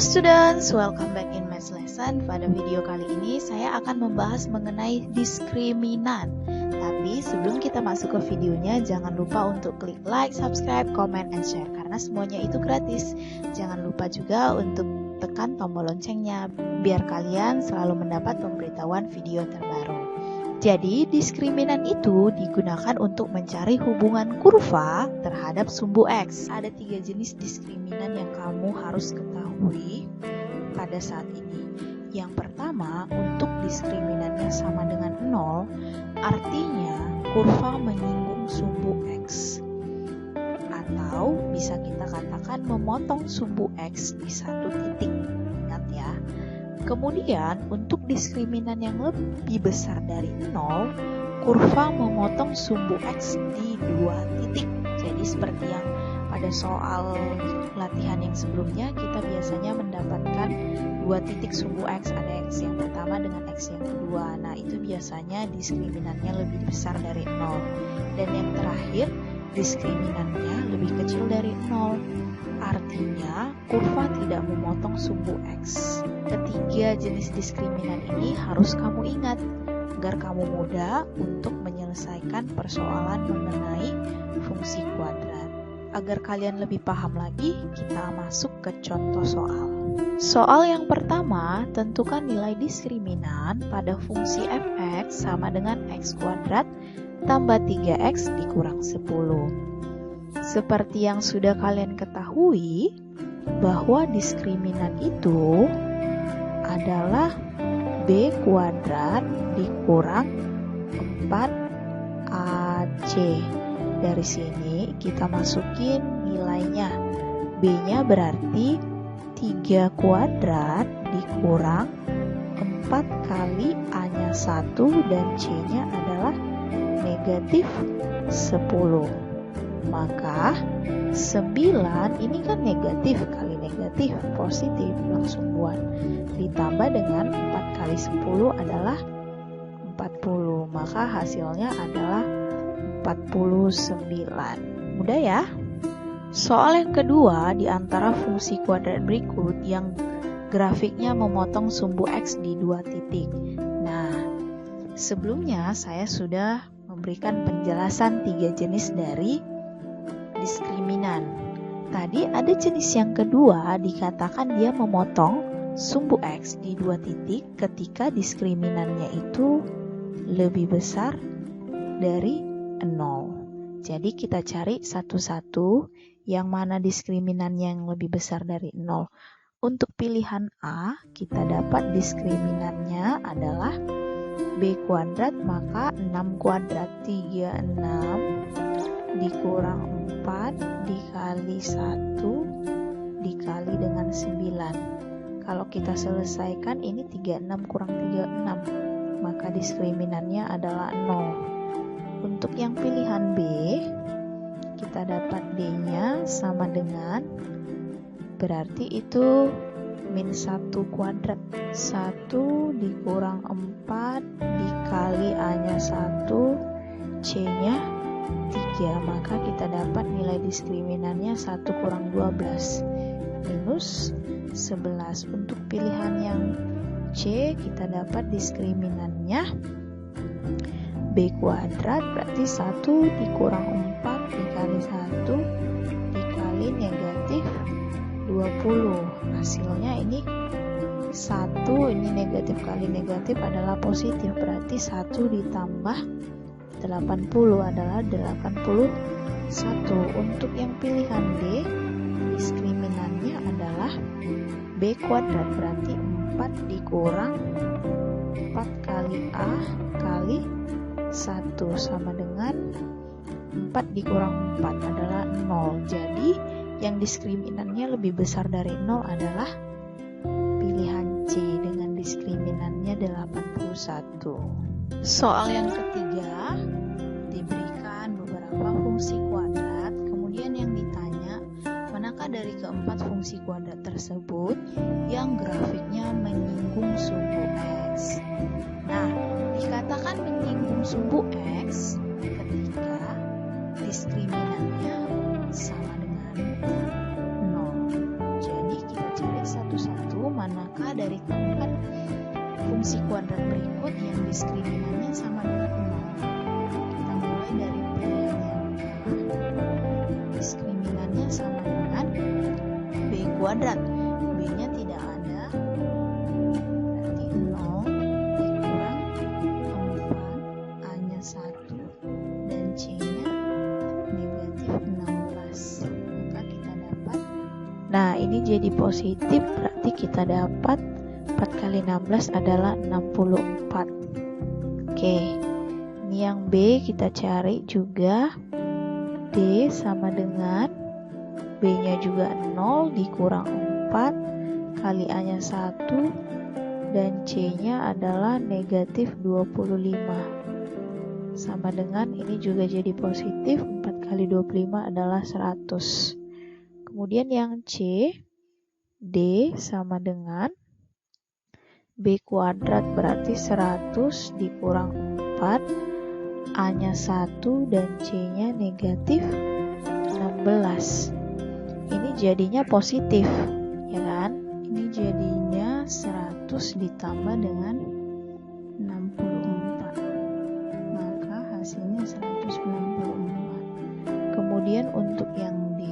students, welcome back in Math Lesson. Pada video kali ini saya akan membahas mengenai diskriminan. Tapi sebelum kita masuk ke videonya, jangan lupa untuk klik like, subscribe, comment, and share karena semuanya itu gratis. Jangan lupa juga untuk tekan tombol loncengnya biar kalian selalu mendapat pemberitahuan video terbaru. Jadi, diskriminan itu digunakan untuk mencari hubungan kurva terhadap sumbu X. Ada 3 jenis diskriminan yang kamu harus ketahui pada saat ini. Yang pertama, untuk diskriminannya sama dengan 0, artinya kurva menyinggung sumbu X. Atau bisa kita katakan memotong sumbu X di satu titik. Ingat ya. Kemudian, untuk diskriminan yang lebih besar dari 0, kurva memotong sumbu X di 2 titik. Jadi seperti yang pada soal latihan yang sebelumnya, kita biasanya mendapatkan 2 titik sumbu X. Ada X yang pertama dengan X yang kedua. Nah, itu biasanya diskriminannya lebih besar dari 0. Dan yang terakhir, diskriminannya lebih kecil dari 0. Artinya, kurva tidak memotong sumbu X. Ketiga jenis diskriminan ini harus kamu ingat agar kamu mudah untuk menyelesaikan persoalan mengenai fungsi kuadrat. Agar kalian lebih paham lagi, kita masuk ke contoh soal. Soal yang pertama, tentukan nilai diskriminan pada fungsi f(x) sama dengan x kuadrat tambah 3x dikurang 10. Seperti yang sudah kalian ketahui, bahwa diskriminan itu adalah b kuadrat dikurang 4ac. Dari sini kita masukin nilainya. B-nya berarti 3 kuadrat dikurang 4 kali A-nya 1 dan C-nya adalah negatif 10. Maka 9 ini kan negatif kali negatif positif, langsung buat. Ditambah dengan 4 kali 10 adalah 40. Maka hasilnya adalah 49. Mudah ya? Soal yang kedua, di antara fungsi kuadrat berikut yang grafiknya memotong sumbu X di 2 titik. Nah, sebelumnya saya sudah memberikan penjelasan 3 jenis dari diskriminan. Tadi ada jenis yang kedua, dikatakan dia memotong sumbu X di 2 titik ketika diskriminannya itu lebih besar dari 0. Jadi kita cari satu-satu yang mana diskriminannya yang lebih besar dari 0. Untuk pilihan A, kita dapat diskriminannya adalah B kuadrat, maka 6 kuadrat 36 dikurang 4 dikali 1 dikali dengan 9. Kalau kita selesaikan ini 36 kurang 36, maka diskriminannya adalah 0. Untuk yang pilihan B, kita dapat D-nya sama dengan, berarti itu min 1 kuadrat. 1 dikurang 4 dikali A-nya 1, C-nya 3. Maka kita dapat nilai diskriminannya 1 kurang 12 minus 11. Untuk pilihan yang C, kita dapat diskriminannya B kuadrat, berarti 1 dikurang 4 dikali 1 dikali negatif 20. Hasilnya ini 1, ini negatif kali negatif adalah positif, berarti 1 ditambah 80 adalah 81. Untuk yang pilihan D, diskriminannya adalah B kuadrat, berarti 4 dikurang 4 kali A kali 1 sama dengan 4 dikurang 4 adalah 0. Jadi yang diskriminannya lebih besar dari 0 adalah pilihan C dengan diskriminannya 81. Soal yang ketiga, diberikan beberapa fungsi kuadrat, kemudian yang ditanya manakah dari keempat fungsi kuadrat tersebut yang grafiknya menyinggung sumbu X. Nah, dikatakan menyinggung sumbu X ketika diskriminannya sama dengan 0. Jadi kita cari satu-satu. dari keempat fungsi kuadrat berikut yang diskriminannya sama dengan 0. Kita mulai dari pilihan yang diskriminannya sama dengan B kuadrat. B-nya tidak ada, berarti 0 dikurang 4, A-nya 1, dan C-nya negatif 16. Maka kita dapat, nah ini jadi positif, berarti kita dapat 4 kali 16 adalah 64. Oke, ini yang B kita cari juga. D sama dengan B-nya juga 0 dikurang 4 kali A-nya 1 dan C-nya adalah negatif 25. Sama dengan ini juga jadi positif, 4 kali 25 adalah 100. Kemudian yang C, D sama dengan B kuadrat, berarti 100 dikurang 4, A-nya 1 dan C-nya negatif 16. Ini jadinya positif, ya kan? Ini jadinya 100 ditambah dengan 64. Maka hasilnya 194. Kemudian untuk yang D,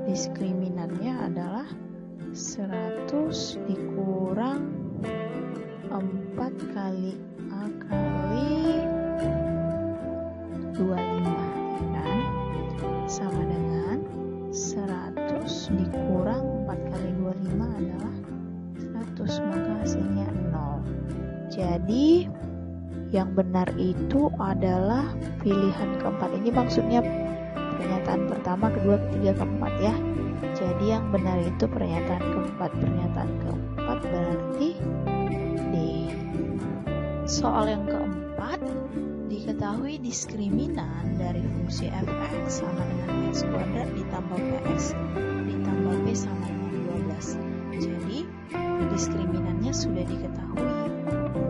diskriminannya adalah 100 dikurang 4 kali A kali 25, ya kan? Sama dengan 100 dikurang 4 kali 25 adalah 100, maka hasilnya 0. Jadi yang benar itu adalah pilihan keempat. Ini maksudnya pernyataan pertama, kedua, ketiga, keempat ya. Jadi yang benar itu pernyataan keempat. Pernyataan keempat berarti D. Soal yang keempat, diketahui diskriminan dari fungsi fx sama dengan x kuadrat ditambah px ditambah p sama dengan 12. Jadi diskriminannya sudah diketahui.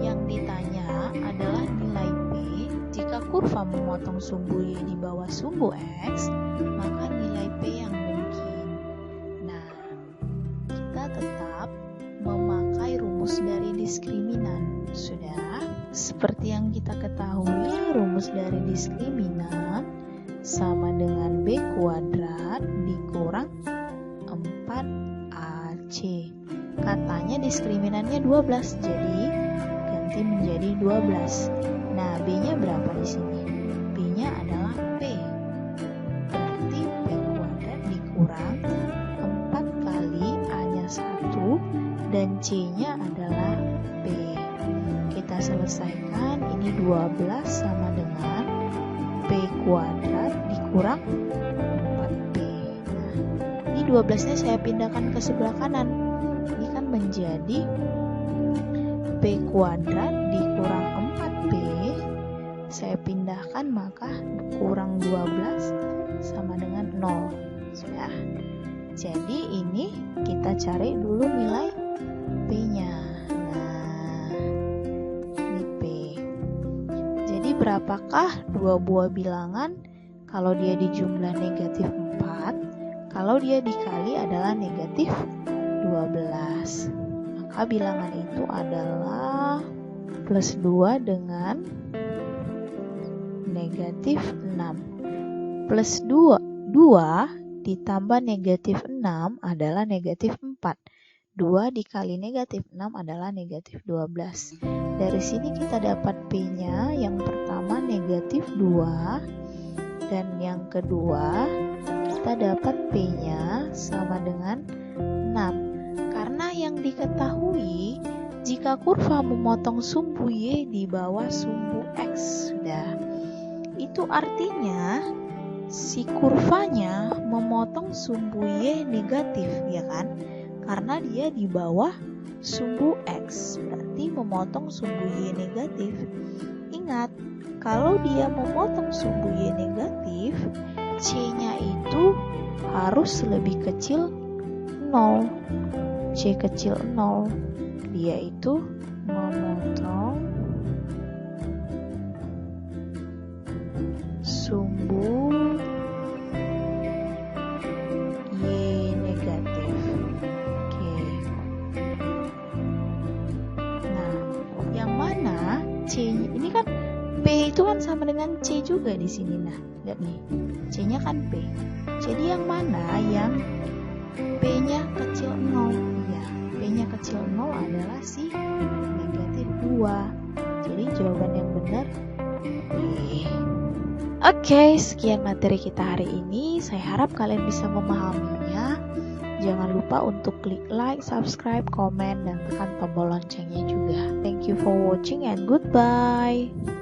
Yang ditanya adalah nilai p jika kurva memotong sumbu y di bawah sumbu x, maka nilai p yang mungkin. Nah, kita tetap memakai rumus dari diskriminan. Sudah. Seperti yang kita ketahui, rumus dari diskriminan sama dengan B kuadrat dikurang 4AC. Katanya diskriminannya 12, jadi ganti menjadi 12. Nah, B-nya berapa di sini? B-nya adalah P. Berarti P kuadrat dikurang 4 kali A-nya 1 dan C-nya adalah P. Kita selesaikan, ini 12 sama dengan P kuadrat dikurang 4P. Nah, ini 12-nya saya pindahkan ke sebelah kanan. Ini kan menjadi P kuadrat dikurang 4P. Saya pindahkan, maka kurang 12 sama dengan 0. Sudah. Jadi ini kita cari dulu nilai P-nya. Berapakah dua buah bilangan kalau dia dijumlah negatif 4, kalau dia dikali adalah negatif 12. Maka bilangan itu adalah plus 2 dengan negatif 6. Plus 2 ditambah negatif 6 adalah negatif 4. 2 dikali negatif 6 adalah negatif 12. Dari sini kita dapat P-nya yang pertama negatif 2 dan yang kedua kita dapat P-nya sama dengan 6. Karena yang diketahui jika kurva memotong sumbu Y di bawah sumbu X, sudah. Itu artinya si kurvanya memotong sumbu Y negatif, ya kan? Karena dia di bawah sumbu X, berarti memotong sumbu Y negatif. Ingat, kalau dia memotong sumbu Y negatif, C-nya itu harus lebih kecil 0. C kecil 0, dia itu memotong sumbu Y negatif. Oke. C-nya. Ini kan P itu kan sama dengan C juga di sini. Nah, lihat nih. C-nya kan P. Jadi yang mana yang P-nya kecil 0? Ya, P-nya kecil 0 adalah si negatif 2. Jadi jawaban yang benar B. Oke, sekian materi kita hari ini. Saya harap kalian bisa memahaminya. Jangan lupa untuk klik like, subscribe, komen, dan tekan tombol loncengnya juga. Thank you for watching and goodbye.